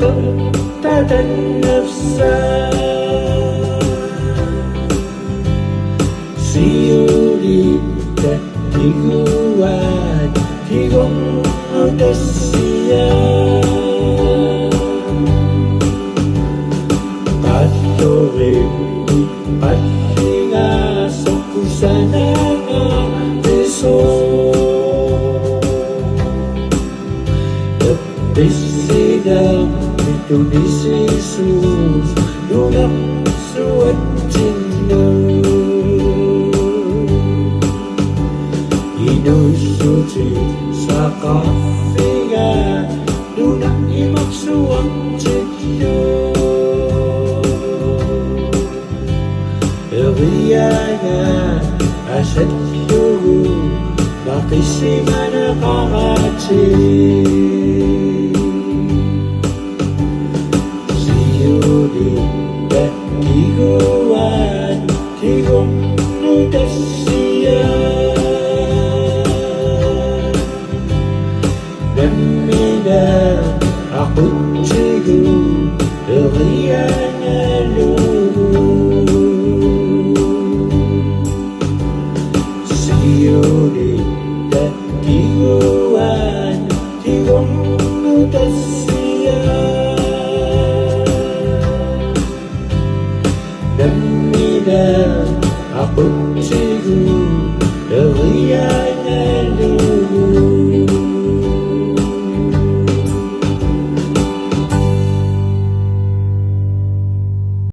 فقدت النفس siulita tiguan tigong odasya patore patinga sokusana beso Desidam itu di Jesus Dunak suat cinta Inusuci sa kafiga Dunak imak suat cinta Riyaga aset tuhu Makisimana kakaci Tiguan, tigong odasya Namina ako tigo